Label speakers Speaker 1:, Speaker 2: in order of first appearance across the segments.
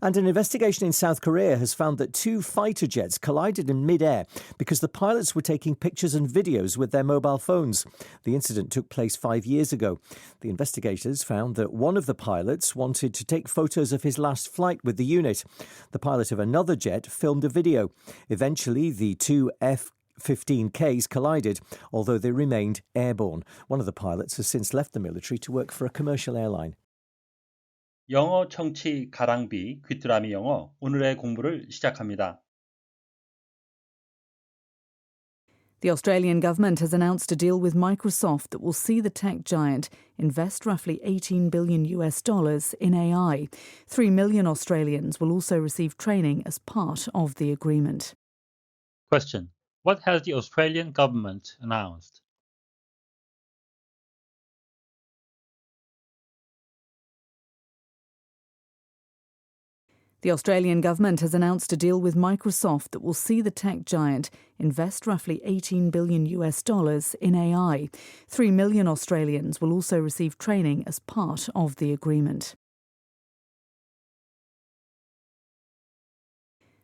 Speaker 1: And an investigation in South Korea has found that two fighter jets collided in mid-air because the pilots were taking pictures and videos with their mobile phones. The incident took place 5 years ago. The investigators found that one of the pilots wanted to take photos of his last flight with the unit. The pilot of another jet filmed a video. Eventually, the two F-15Ks collided, although they remained airborne. One of the pilots has since left the military to work for a commercial airline.
Speaker 2: 영어 청취 가랑비 귀뚜라미 영어 오늘의 공부를 시작합니다.
Speaker 3: The Australian government has announced a deal with Microsoft that will see the tech giant invest roughly $18 billion in AI. 3 million Australians will also receive training as part of the agreement.
Speaker 2: Question. What has the Australian government announced?
Speaker 3: The Australian government has announced a deal with Microsoft that will see the tech giant invest roughly $18 billion in AI. 3 million Australians will also receive training as part of the agreement.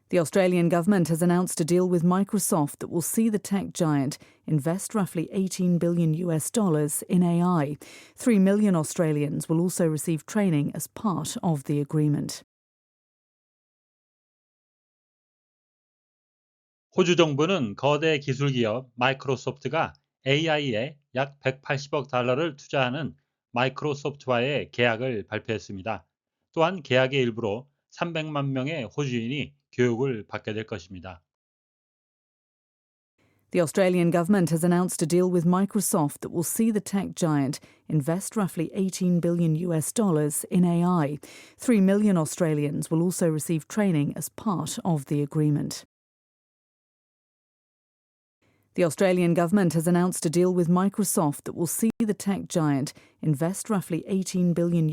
Speaker 3: The Australian government has announced a deal with Microsoft that will see the tech giant invest roughly $18 billion in AI. 3 million Australians will also receive training as part of the agreement.
Speaker 2: 호주 정부는 거대 기술 기업 마이크로소프트가 AI에 약 180억 달러를 투자하는 마이크로소프트와의 계약을 발표했습니다. 또한 계약의 일부로 300만 명의 호주인이 교육을 받게 될 것입니다.
Speaker 3: The Australian government has announced a deal with Microsoft that will see the tech giant invest roughly $18 billion in AI. 3 million Australians will also receive training as part of the agreement. The Australian government has announced a deal with Microsoft that will see the tech giant invest roughly $18 billion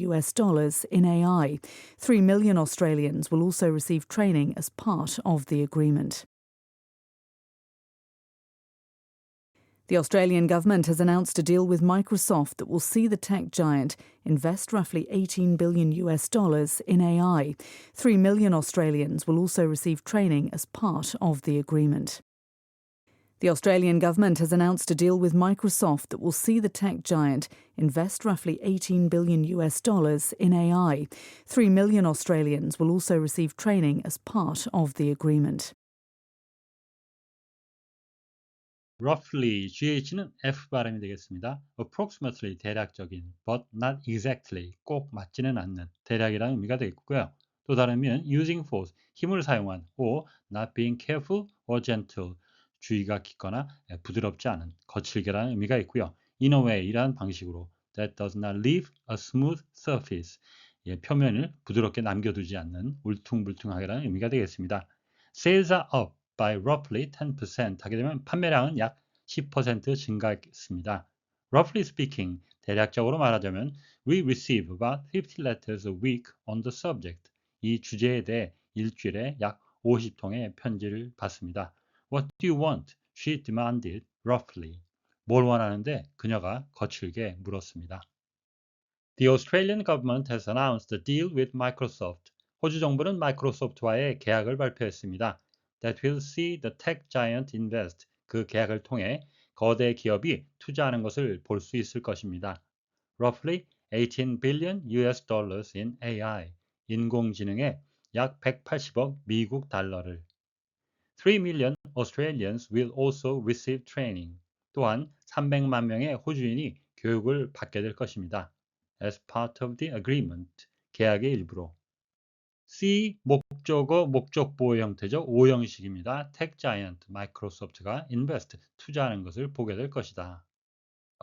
Speaker 3: in AI. 3 million Australians will also receive training as part of the agreement. The Australian government has announced a deal with Microsoft that will see the tech giant invest roughly $18 billion in AI. 3 million Australians will also receive training as part of the agreement. The Australian government has announced a deal with Microsoft that will see the tech giant invest roughly $18 billion in AI. 3 million Australians will also receive training as part of the agreement.
Speaker 2: Roughly, GH는 F 발음이 되겠습니다. Approximately, 대략적인, but not exactly, 꼭 맞지는 않는, 대략이라는 의미가 되겠고요. 또 다른 의미는 using force, 힘을 사용한, or not being careful or gentle, 주의가 깊거나 부드럽지 않은, 거칠게라는 의미가 있고요. In a way, 이라는 방식으로 that does not leave a smooth surface, 표면을 부드럽게 남겨두지 않는 울퉁불퉁하게라는 의미가 되겠습니다. Sales are up by roughly 10% 하게 되면 판매량은 약 10% 증가했습니다. Roughly speaking, 대략적으로 말하자면 we receive about 50 letters a week on the subject. 이 주제에 대해 일주일에 약 50통의 편지를 받습니다. What do you want? She demanded roughly. 뭘 원하는데 그녀가 거칠게 물었습니다. The Australian government has announced a deal with Microsoft. 호주 정부는 마이크로소프트와의 계약을 발표했습니다. That will see the tech giant invest. 그 계약을 통해 거대 기업이 투자하는 것을 볼 수 있을 것입니다. Roughly $18 billion in AI. 인공지능에 약 180억 미국 달러를. 3 million Australians will also receive training. 또한 300만 명의 호주인이 교육을 받게 될 것입니다. As part of the agreement. 계약의 일부로. C 목적어 목적보호 형태죠. 오형식입니다. Tech giant 마이크로소프트가 invest 투자하는 것을 보게 될 것이다.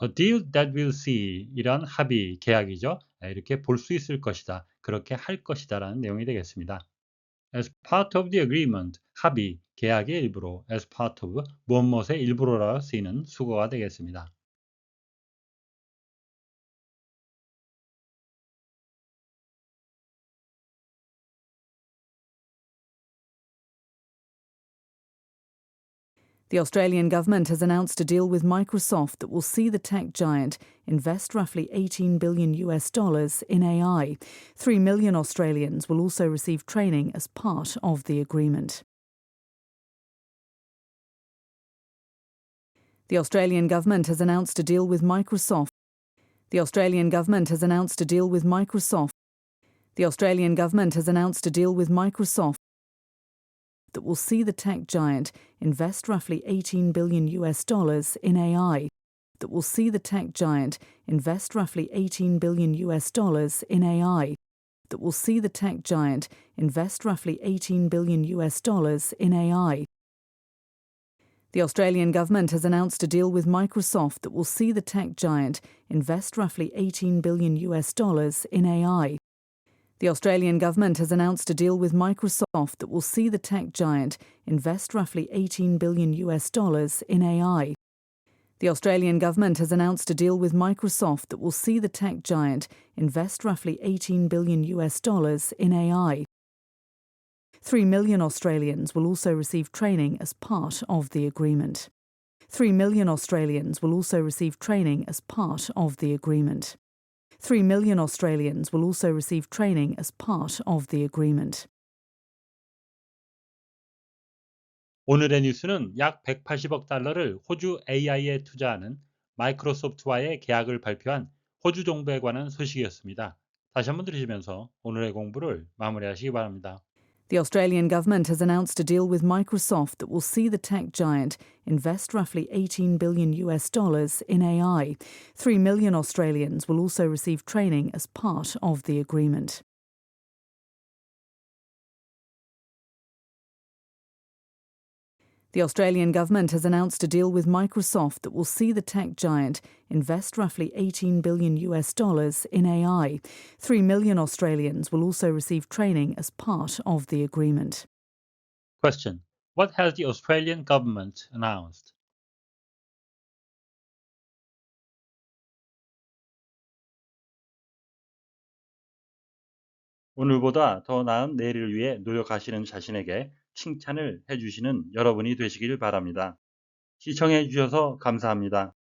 Speaker 2: A deal that will see 이런 합의 계약이죠. 이렇게 볼 수 있을 것이다. 그렇게 할 것이다라는 내용이 되겠습니다. As part of the agreement 합의 계약의 일부로 as part of 무엇무엇의 일부로라 쓰이는 수거가 되겠습니다.
Speaker 3: The Australian government has announced a deal with Microsoft that will see the tech giant invest roughly $18 billion in AI. 3 million Australians will also receive training as part of the agreement. The Australian government has announced a deal with Microsoft. The Australian government has announced a deal with Microsoft. The Australian government has announced a deal with Microsoft that will see the tech giant invest roughly $18 billion in AI. That will see the tech giant invest roughly $18 billion in AI. That will see the tech giant invest roughly $18 billion in AI. The Australian government has announced a deal with Microsoft that will see the tech giant invest roughly $18 billion in AI. The Australian government has announced a deal with Microsoft that will see the tech giant invest roughly $18 billion in AI. The Australian government has announced a deal with Microsoft that will see the tech giant invest roughly $18 billion in AI. 3 million Australians will also receive training as part of the agreement. 3 million Australians will also receive training as part of the agreement. 3 million Australians will also receive training as part of the agreement.
Speaker 2: 오늘의 뉴스는 약 180억 달러를 호주 AI에 투자하는 마이크로소프트와의 계약을 발표한 호주 정부에 관한 소식이었습니다. 다시 한번 들으시면서 오늘의 공부를 마무리하시기 바랍니다.
Speaker 3: The Australian government has announced a deal with Microsoft that will see the tech giant invest roughly $18 billion in AI. 3 million Australians will also receive training as part of the agreement. The Australian government has announced a deal with Microsoft that will see the tech giant invest roughly $18 billion in AI. 3 million Australians will also receive training as part of the agreement.
Speaker 2: Question. What has the Australian government announced? 오늘보다 더 나은 내일을 위해 노력하시는 자신에게 칭찬을 해주시는 여러분이 되시길 바랍니다. 시청해 주셔서 감사합니다.